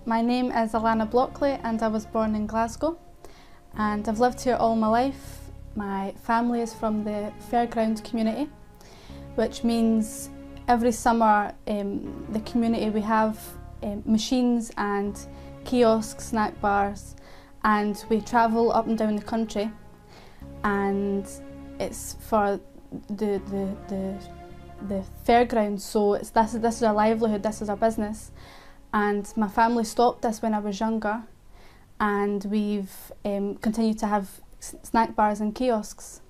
My name is Alana Blockley and I was born in Glasgow and I've lived here all my life. My family is from the fairground community, which means every summer the community we have machines and kiosks, snack bars, and we travel up and down the country, and it's for the fairgrounds, so this is our livelihood, this is our business. And my family stopped this when I was younger, and we've continued to have snack bars and kiosks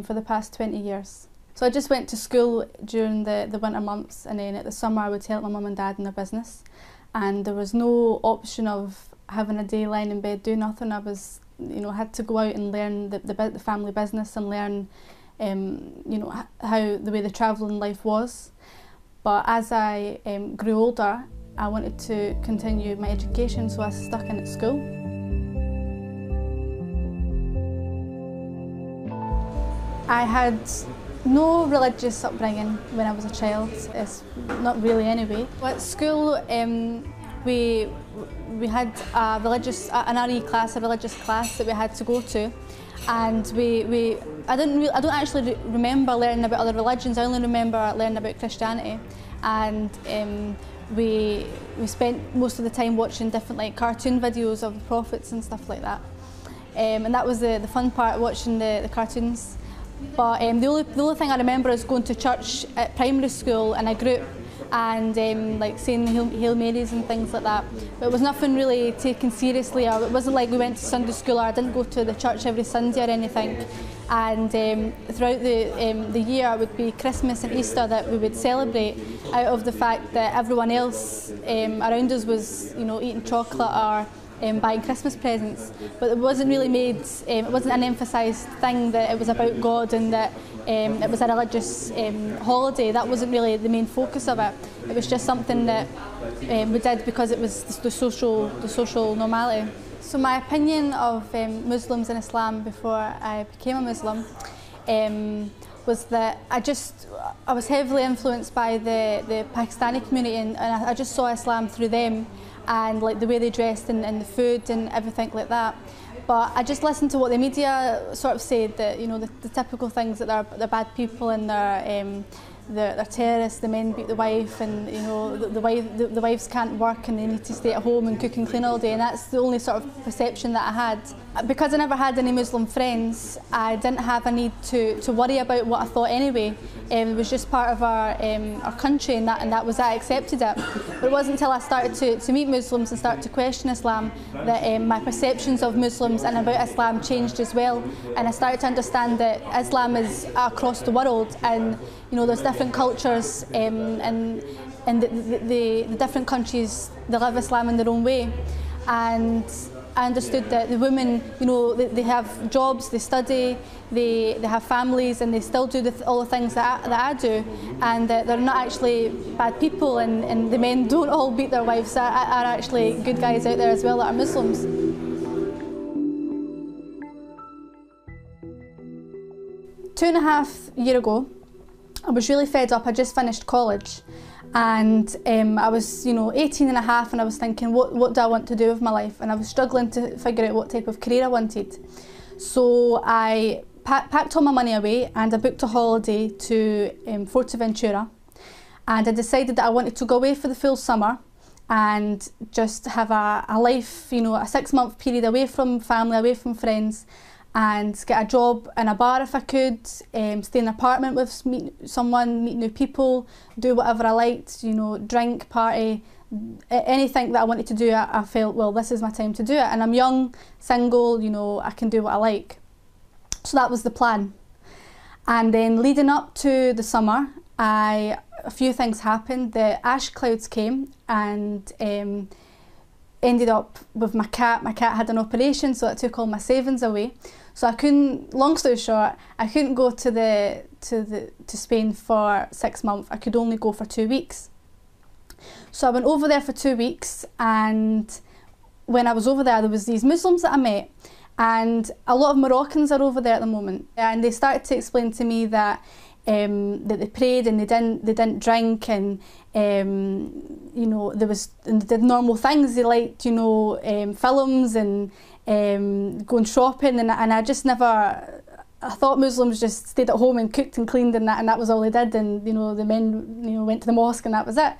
for the past 20 years. So I just went to school during the winter months, and then at the summer I would help my mum and dad in their business, and there was no option of having a day lying in bed doing nothing. I was, had to go out and learn the family business and learn how the way the travelling life was. But as I grew older, I wanted to continue my education, so I stuck in at school. I had no religious upbringing when I was a child, it's not really anyway. At school we had an RE class, a religious class that we had to go to, and I don't actually remember learning about other religions. I only remember learning about Christianity, and we spent most of the time watching different cartoon videos of the prophets and stuff like that, and that was the fun part, watching the cartoons. But the only thing I remember is going to church at primary school in a group and saying Hail Marys and things like that. But it was nothing really taken seriously, or it wasn't like we went to Sunday school, or I didn't go to the church every Sunday or anything. And throughout the year it would be Christmas and Easter that we would celebrate, out of the fact that everyone else around us was eating chocolate or buying Christmas presents, but it wasn't really made, it wasn't an emphasised thing that it was about God and that it was a religious holiday. That wasn't really the main focus of it. It was just something that we did because it was the social normality. So my opinion of Muslims and Islam before I became a Muslim was that I was heavily influenced by the Pakistani community, and I just saw Islam through them, and the way they dressed and the food and everything like that. But I just listened to what the media sort of said, that the typical things, that they're bad people and they're terrorists, the men beat the wife, and the wives can't work and they need to stay at home and cook and clean all day, and that's the only sort of perception that I had. Because I never had any Muslim friends, I didn't have a need to worry about what I thought anyway. It was just part of our country, and that was, I accepted it. But it wasn't until I started to meet Muslims and start to question Islam that my perceptions of Muslims and about Islam changed as well, and I started to understand that Islam is across the world, and there's different cultures, and the different countries, they live Islam in their own way. And I understood that the women, they have jobs, they study, they have families, and they still do all the things that I do, and that they're not actually bad people, and the men don't all beat their wives, are actually good guys out there as well that are Muslims. 2.5 years ago, I was really fed up. I just finished college, and I was 18 and a half, and I was thinking, what do I want to do with my life? And I was struggling to figure out what type of career I wanted. So I packed all my money away and I booked a holiday to Fuerteventura, and I decided that I wanted to go away for the full summer and just have a life, a 6-month period away from family, away from friends, and get a job in a bar if I could, stay in an apartment with someone, meet new people, do whatever I liked, drink, party, anything that I wanted to do. I felt, well, this is my time to do it, and I'm young, single, I can do what I like. So that was the plan. And then leading up to the summer, a few things happened. The ash clouds came, and ended up with my cat. My cat had an operation, so it took all my savings away. So I couldn't, long story short, I couldn't go to Spain for 6 months. I could only go for 2 weeks. So I went over there for 2 weeks, and when I was over there was these Muslims that I met, and a lot of Moroccans are over there at the moment, and they started to explain to me that that they prayed and they didn't drink, and you know, and they did normal things. They liked, you know, films and going shopping, and I just never. I thought Muslims just stayed at home and cooked and cleaned, and that was all they did, and you know, the men, you know, went to the mosque and that was it.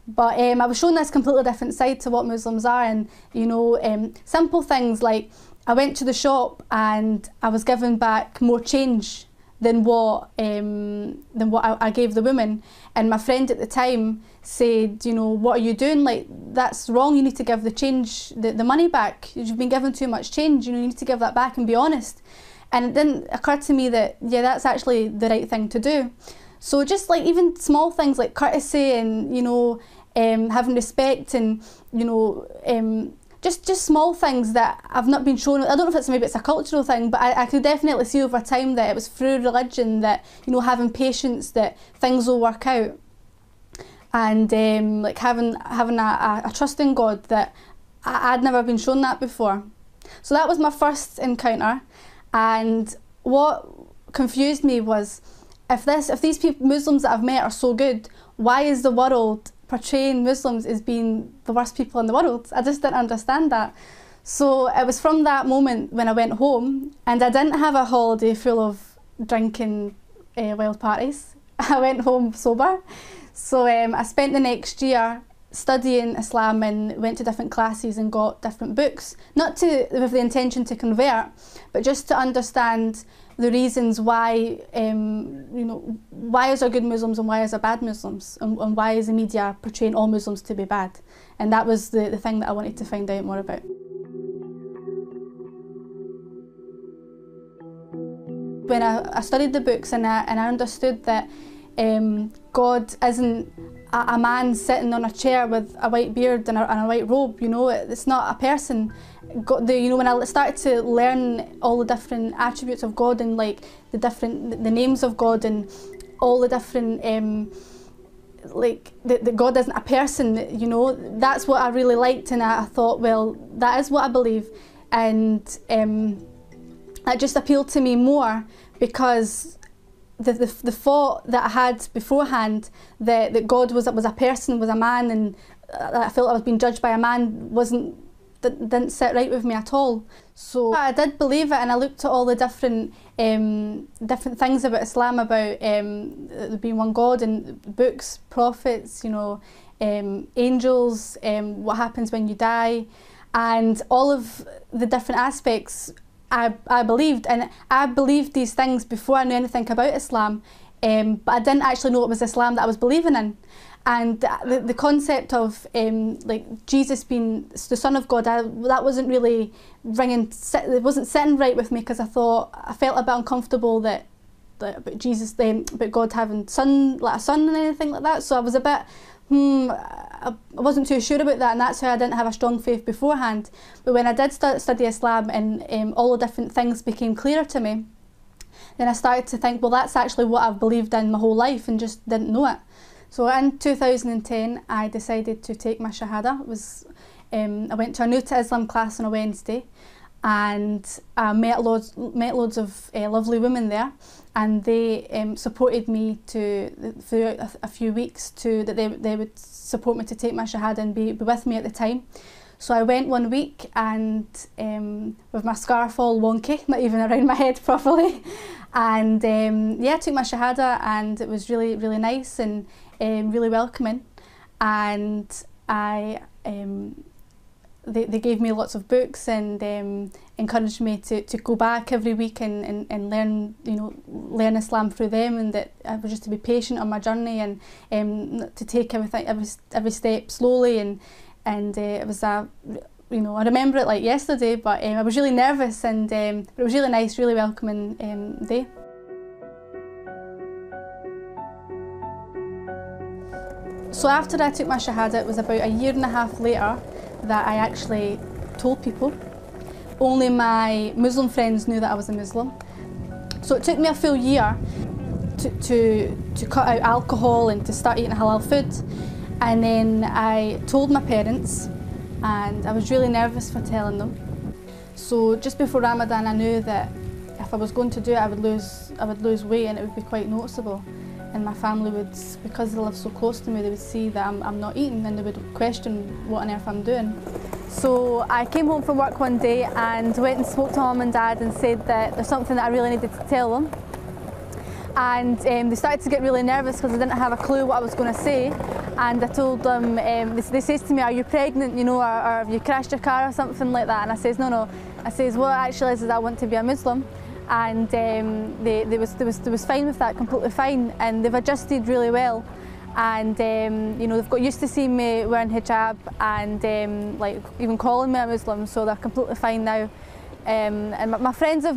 But I was shown this completely different side to what Muslims are, and you know, simple things like I went to the shop and I was given back more change than what I gave the woman, and my friend at the time said, you know, what are you doing? Like, that's wrong. You need to give the change, the money back. You've been given too much change. You know, you need to give that back and be honest. And it didn't occur to me that, yeah, that's actually the right thing to do. So just like even small things like courtesy and, you know, having respect and, you know, just small things that I've not been shown. I don't know if maybe it's a cultural thing, but I could definitely see over time that it was through religion that, you know, having patience, that things will work out. And like having a trust in God, that I'd never been shown that before. So that was my first encounter. And what confused me was, if these people, Muslims that I've met are so good, why is the world portraying Muslims as being the worst people in the world? I just didn't understand that. So it was from that moment when I went home, and I didn't have a holiday full of drinking wild parties. I went home sober. So I spent the next year studying Islam and went to different classes and got different books, not with the intention to convert, but just to understand the reasons why, you know, why is there good Muslims and why is there bad Muslims, and why is the media portraying all Muslims to be bad? And that was the thing that I wanted to find out more about. When I studied the books and I understood that God isn't a man sitting on a chair with a white beard and a white robe, you know, it's not a person. You know, when I started to learn all the different attributes of God and like the names of God and all the different like that God isn't a person, you know, that's what I really liked, and I thought, well, that is what I believe, and it just appealed to me more because the thought that I had beforehand that God was a person, was a man, and I felt I was being judged by a man didn't sit right with me at all. So I did believe it, and I looked at all the different things about Islam, about there being one God, and books, prophets, you know, angels, what happens when you die, and all of the different aspects. I believed, and I believed these things before I knew anything about Islam, but I didn't actually know it was Islam that I was believing in. And the concept of like Jesus being the Son of God, that wasn't really it wasn't sitting right with me, because I felt a bit uncomfortable that about Jesus, about God having a son and anything like that. So I was a bit, I wasn't too sure about that, and that's how I didn't have a strong faith beforehand. But when I did study Islam and all the different things became clearer to me, then I started to think, well, that's actually what I've believed in my whole life and just didn't know it. So in 2010, I decided to take my Shahada. I went to a New to Islam class on a Wednesday, and I met loads of lovely women there, and they supported me for a few weeks that they would support me to take my Shahada and be with me at the time. So I went one week, and with my scarf all wonky, not even around my head properly, and yeah, I took my Shahada, and it was really, really nice and really welcoming. And they gave me lots of books and encouraged me to go back every week and learn, you know, learn Islam through them, and that I was just to be patient on my journey and to take every step slowly, and it was you know, I remember it like yesterday, but I was really nervous, and it was really nice, really welcoming day. So after I took my Shahada, it was about a year and a half later that I actually told people. Only my Muslim friends knew that I was a Muslim. So it took me a full year to cut out alcohol and to start eating halal food. And then I told my parents, and I was really nervous for telling them. So just before Ramadan, I knew that if I was going to do it, I would lose weight, and it would be quite noticeable. And my family would, because they live so close to me, they would see that I'm not eating, and they would question what on earth I'm doing. So I came home from work one day and went and spoke to Mum and Dad and said that there's something that I really needed to tell them. And they started to get really nervous because I didn't have a clue what I was going to say. And I told them, they says to me, "Are you pregnant, you know, or have you crashed your car or something like that?" And I says, "No, no." I says, "What actually is I want to be a Muslim." And they was fine with that, completely fine, and they've adjusted really well. And you know, they've got used to seeing me wearing hijab and like even calling me a Muslim, so they're completely fine now. And my friends have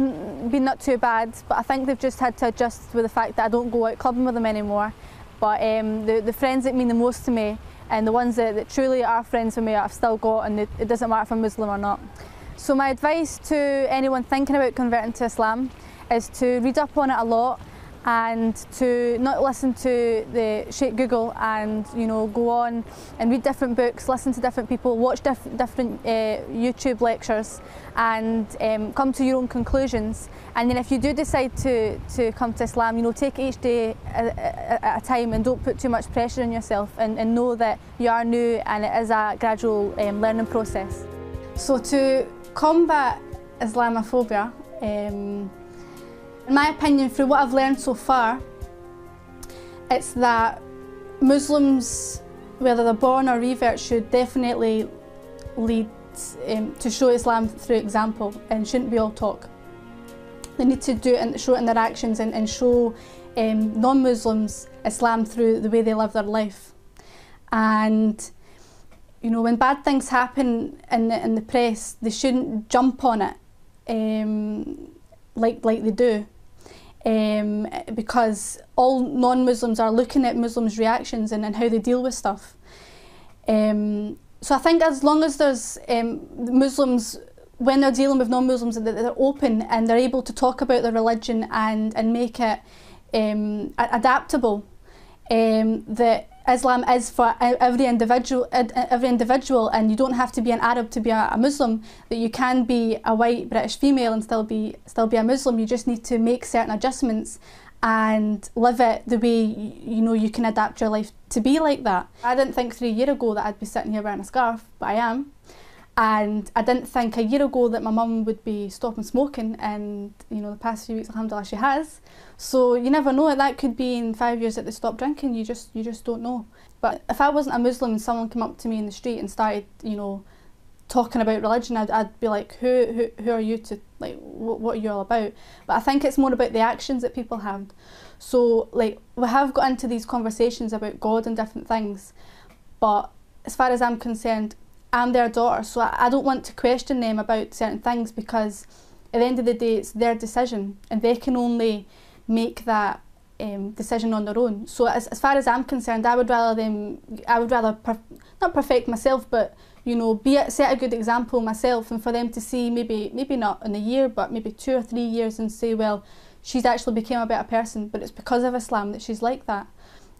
been not too bad, but I think they've just had to adjust with the fact that I don't go out clubbing with them anymore. But the friends that mean the most to me, and the ones that truly are friends with me, I've still got, and it doesn't matter if I'm Muslim or not. So my advice to anyone thinking about converting to Islam is to read up on it a lot, and to not listen to the Sheikh Google, and you know, go on and read different books, listen to different people, watch different YouTube lectures, and come to your own conclusions. And then if you do decide to come to Islam, you know, take it each day at a time, and don't put too much pressure on yourself, and know that you are new and it is a gradual learning process. So to combat Islamophobia, in my opinion, through what I've learned so far, it's that Muslims, whether they're born or revert, should definitely lead to show Islam through example, and shouldn't be all talk. They need to do it and show it in their actions, and show non-Muslims Islam through the way they live their life. And you know, when bad things happen in the press, they shouldn't jump on it like they do. Because all non-Muslims are looking at Muslims' reactions and how they deal with stuff. So I think as long as there's Muslims, when they're dealing with non-Muslims, that they're open and they're able to talk about their religion and make it adaptable, that Islam is for every individual, and you don't have to be an Arab to be a Muslim. That you can be a white British female and still be a Muslim. You just need to make certain adjustments and live it the way you know you can adapt your life to be like that. I didn't think 3 years ago that I'd be sitting here wearing a scarf, but I am. And I didn't think a year ago that my mum would be stopping smoking, and you know, the past few weeks, alhamdulillah, she has. So you never know, that could be in 5 years that they stop drinking. You just don't know. But if I wasn't a Muslim and someone came up to me in the street and started, you know, talking about religion, I'd be like, who are you to, like, what are you all about? But I think it's more about the actions that people have. So like, we have got into these conversations about God and different things, but as far as I'm concerned, I'm their daughter, so I don't want to question them about certain things, because at the end of the day it's their decision and they can only make that decision on their own. So as far as I'm concerned, I would rather not perfect myself, but you know, set a good example myself, and for them to see maybe not in a year, but maybe 2 or 3 years, and say, well, she's actually became a better person, but it's because of Islam that she's like that.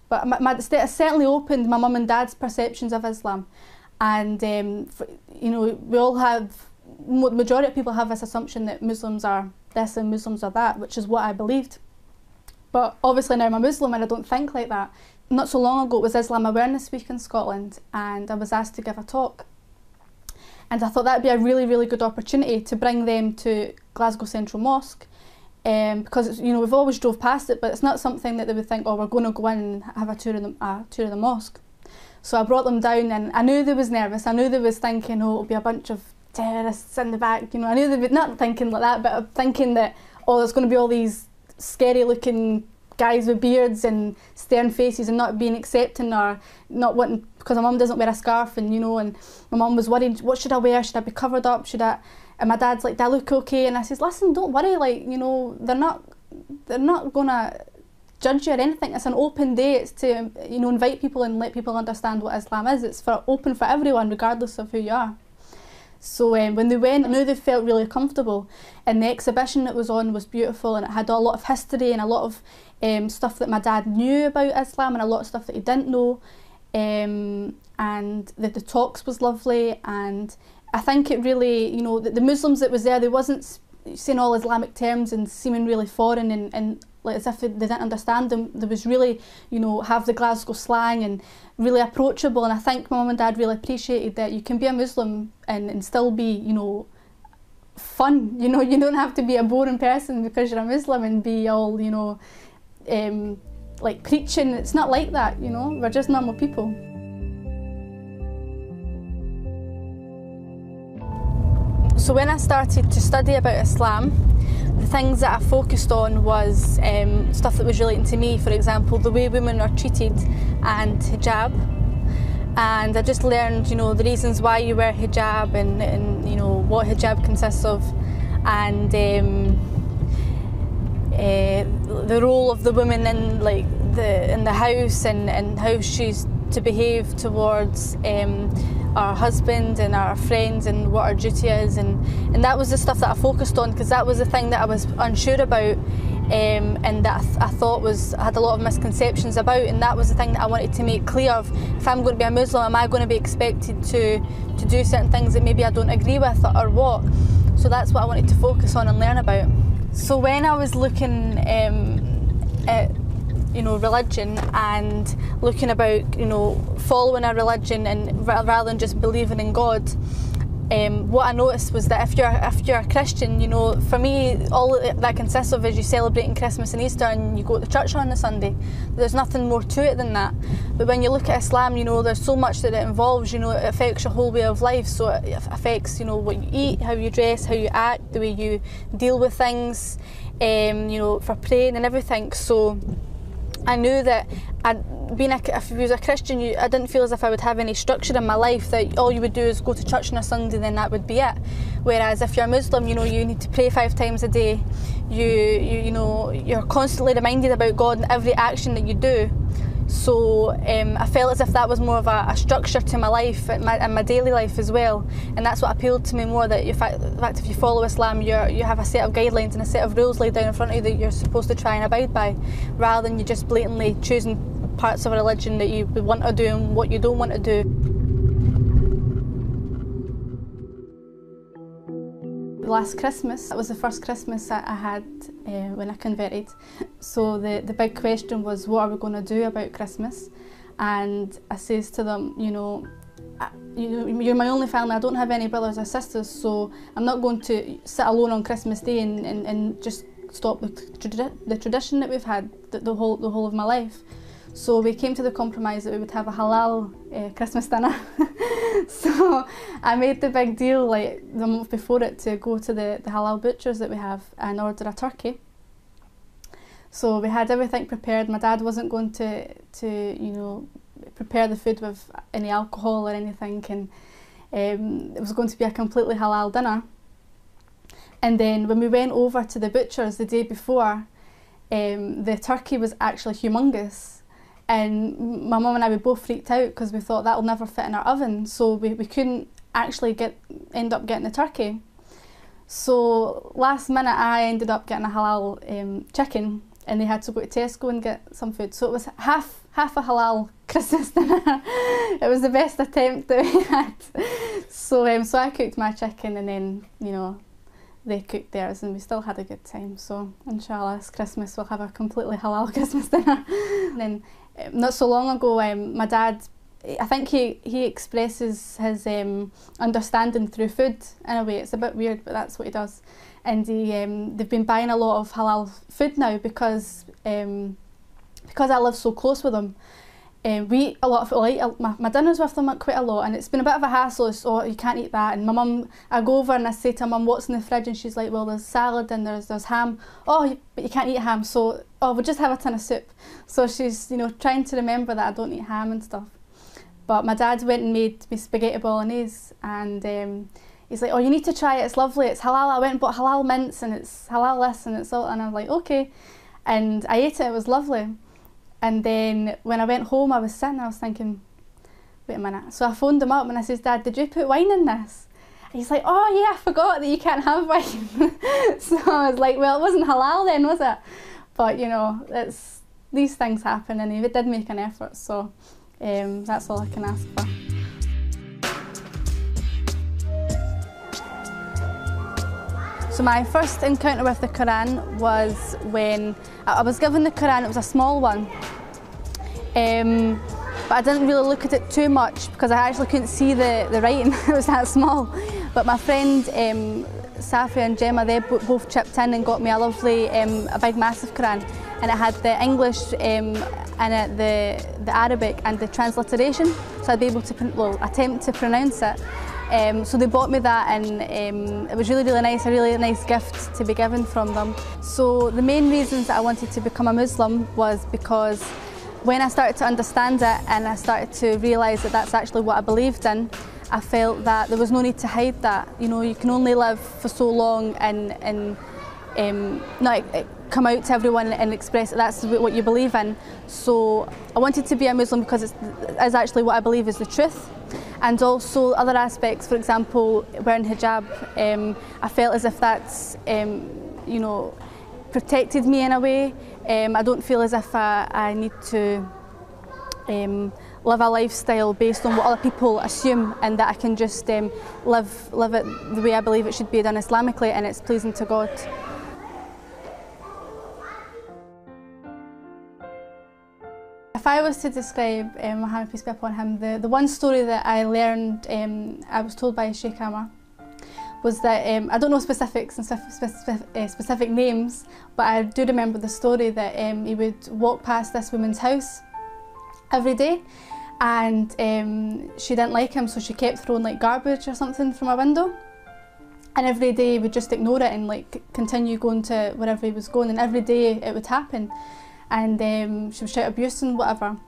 But it certainly opened my mum and dad's perceptions of Islam. And you know, we all have, the majority of people have this assumption that Muslims are this and Muslims are that, which is what I believed. But obviously now I'm a Muslim and I don't think like that. Not so long ago, it was Islam Awareness Week in Scotland, and I was asked to give a talk. And I thought that would be a really, really good opportunity to bring them to Glasgow Central Mosque, because you know, we've always drove past it, but it's not something that they would think, oh, we're going to go in and have a tour of the mosque. So I brought them down, and I knew they was nervous. I knew they was thinking, oh, it'll be a bunch of terrorists in the back. You know, I knew they would, not thinking like that, but thinking that, oh, there's going to be all these scary looking guys with beards and stern faces and not being accepting, or not wanting, because my mum doesn't wear a scarf, and you know, and my mum was worried, what should I wear? Should I be covered up? Should I? And my dad's like, do I look okay? And I says, listen, don't worry, like, you know, they're not gonna judge you or anything. It's an open day. It's to, you know, invite people and let people understand what Islam is. It's open for everyone, regardless of who you are. So when they went, I knew they felt really comfortable, and the exhibition that was on was beautiful, and it had a lot of history and a lot of stuff that my dad knew about Islam, and a lot of stuff that he didn't know, and the talks was lovely. And I think it really, you know, the Muslims that was there, they wasn't saying all Islamic terms and seeming really foreign and like as if they didn't understand them. There was really, you know, have the Glasgow slang and really approachable. And I think my mum and dad really appreciated that you can be a Muslim and still be, you know, fun. You know, you don't have to be a boring person because you're a Muslim and be all, you know, like preaching. It's not like that, you know. We're just normal people. So when I started to study about Islam, the things that I focused on was stuff that was relating to me. For example, the way women are treated and hijab. And I just learned, you know, the reasons why you wear hijab and you know, what hijab consists of, and the role of the woman in like in the house and how she's to behave towards our husband and our friends and what our duty is, and that was the stuff that I focused on because that was the thing that I was unsure about and that I thought I had a lot of misconceptions about, and that was the thing that I wanted to make clear of. If I'm going to be a Muslim, am I going to be expected to do certain things that maybe I don't agree with or what? So that's what I wanted to focus on and learn about. So when I was looking at, you know, religion and looking about, you know, following a religion and rather than just believing in God, what I noticed was that if you're a Christian, you know, for me, all that consists of is you celebrating Christmas and Easter and you go to church on a Sunday. There's nothing more to it than that. But when you look at Islam, you know, there's so much that it involves. You know, it affects your whole way of life. So it affects, you know, what you eat, how you dress, how you act, the way you deal with things, you know, for praying and everything. So I knew that if you was a Christian, I didn't feel as if I would have any structure in my life, that all you would do is go to church on a Sunday and then that would be it. Whereas if you're a Muslim, you know, you need to pray 5 times a day. You know, you're constantly reminded about God in every action that you do. So I felt as if that was more of a structure to my life and my daily life as well, and that's what appealed to me more. That in fact, if you follow Islam, you have a set of guidelines and a set of rules laid down in front of you that you're supposed to try and abide by, rather than you just blatantly choosing parts of a religion that you want to do and what you don't want to do. Last Christmas, that was the first Christmas that I had when I converted. So the big question was, what are we going to do about Christmas? And I says to them, you know, you're my only family, I don't have any brothers or sisters, so I'm not going to sit alone on Christmas Day and just stop the tradition that we've had the whole of my life. So we came to the compromise that we would have a halal Christmas dinner. So I made the big deal, like the month before it, to go to the halal butchers that we have and order a turkey. So we had everything prepared. My dad wasn't going to you know, prepare the food with any alcohol or anything, and it was going to be a completely halal dinner. And then when we went over to the butchers the day before, the turkey was actually humongous. And my mum and I, we both freaked out because we thought that'll never fit in our oven, so we couldn't actually end up getting the turkey. So last minute I ended up getting a halal chicken, and they had to go to Tesco and get some food. So it was half a halal Christmas dinner. It was the best attempt that we had. So so I cooked my chicken, and then, you know, they cooked theirs, and we still had a good time. So inshallah this Christmas we'll have a completely halal Christmas dinner. And then not so long ago, my dad, I think he expresses his understanding through food in a way. It's a bit weird, but that's what he does. And they've been buying a lot of halal food now because I live so close with them. We eat a lot of, like, my dinners with them quite a lot, and it's been a bit of a hassle. It's, oh, you can't eat that. And my mum, I go over and I say to her mum, what's in the fridge? And she's like, well, there's salad and there's ham. Oh, but you can't eat ham, so we'll just have a tin of soup. So she's, you know, trying to remember that I don't eat ham and stuff. But my dad went and made me spaghetti bolognese, and he's like, oh, you need to try it, it's lovely, it's halal. I went and bought halal mince, and it's halal this, and it's all, and I'm like, okay. And I ate it, it was lovely. And then when I went home, I was sitting, I was thinking, wait a minute. So I phoned him up and I says, Dad, did you put wine in this? And he's like, oh yeah, I forgot that you can't have wine. So I was like, well, it wasn't halal then, was it? But you know, these things happen, and he did make an effort, so that's all I can ask for. So my first encounter with the Quran was when I was given the Quran. It was a small one, but I didn't really look at it too much because I actually couldn't see the writing. It was that small. But my friend Safi and Gemma, they both chipped in and got me a lovely, a big massive Quran, and it had the English in it, the Arabic and the transliteration, so I'd be able to attempt to pronounce it. So they bought me that, and it was really nice, a really nice gift to be given from them. So the main reasons that I wanted to become a Muslim was because when I started to understand it and I started to realise that that's actually what I believed in, I felt that there was no need to hide that. You know, you can only live for so long and not come out to everyone and express that that's what you believe in. So I wanted to be a Muslim because it is actually what I believe is the truth. And also other aspects, for example, wearing hijab, I felt as if that's, you know, protected me in a way. I don't feel as if I need to live a lifestyle based on what other people assume, and that I can just live it the way I believe it should be done Islamically, and it's pleasing to God. If I was to describe Muhammad, peace be upon him, the one story that I learned, I was told by Sheikh Amar, was that, I don't know specifics and specific names, but I do remember the story that he would walk past this woman's house every day, and she didn't like him, so she kept throwing like garbage or something from a window, and every day he would just ignore it and like continue going to wherever he was going, and every day it would happen, and she would shout abuse and whatever.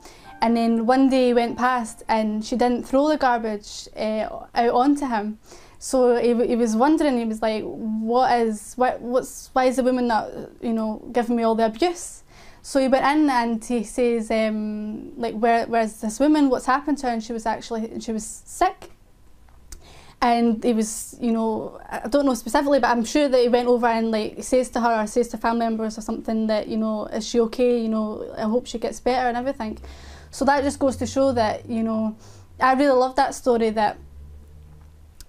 And then one day he went past and she didn't throw the garbage out onto him. So he was wondering, he was like, why is the woman not, you know, giving me all the abuse? So he went in and he says, like, where's this woman? What's happened to her? And she was sick. And he was, you know, I don't know specifically, but I'm sure that he went over and like says to her or says to family members or something that, you know, is she okay? You know, I hope she gets better and everything. So that just goes to show that, you know, I really love that story, that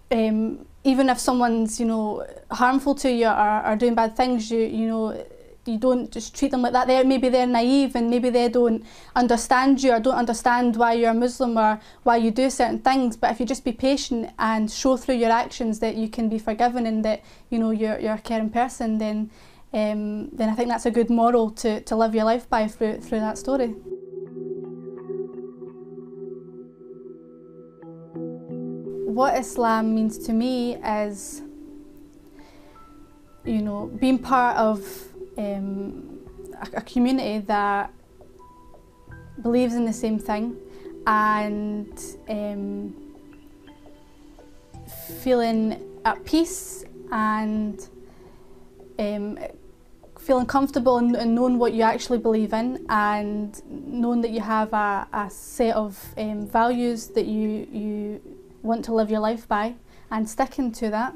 even if someone's, you know, harmful to you or doing bad things, you know, you don't just treat them like that. Maybe they're naive and maybe they don't understand you or don't understand why you're a Muslim or why you do certain things. But if you just be patient and show through your actions that you can be forgiven and that, you know, you're a caring person, then I think that's a good moral to live your life by through that story. What Islam means to me is, you know, being part of a community that believes in the same thing, and feeling at peace and feeling comfortable and knowing what you actually believe in, and knowing that you have a set of values that you want to live your life by and sticking to that.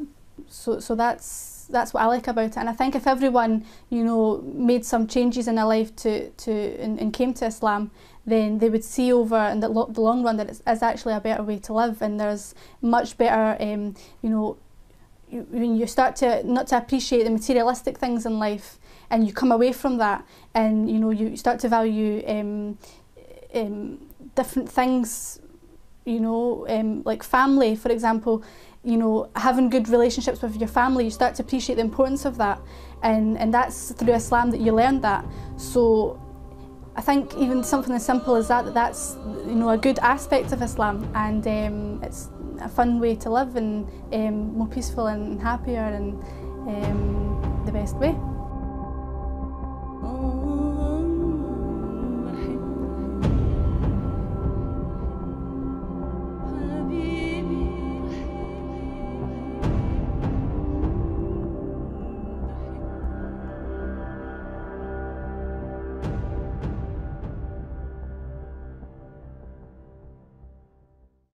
So that's what I like about it, and I think if everyone, you know, made some changes in their life and came to Islam, then they would see over in the long run that it's actually a better way to live, and there's much better, you know, when you start to not to appreciate the materialistic things in life, and you come away from that, and you know, you start to value different things, you know, like family, for example. You know, having good relationships with your family, you start to appreciate the importance of that, and that's through Islam that you learn that. So I think even something as simple as that's, you know, a good aspect of Islam, and it's a fun way to live, and more peaceful and happier, and the best way.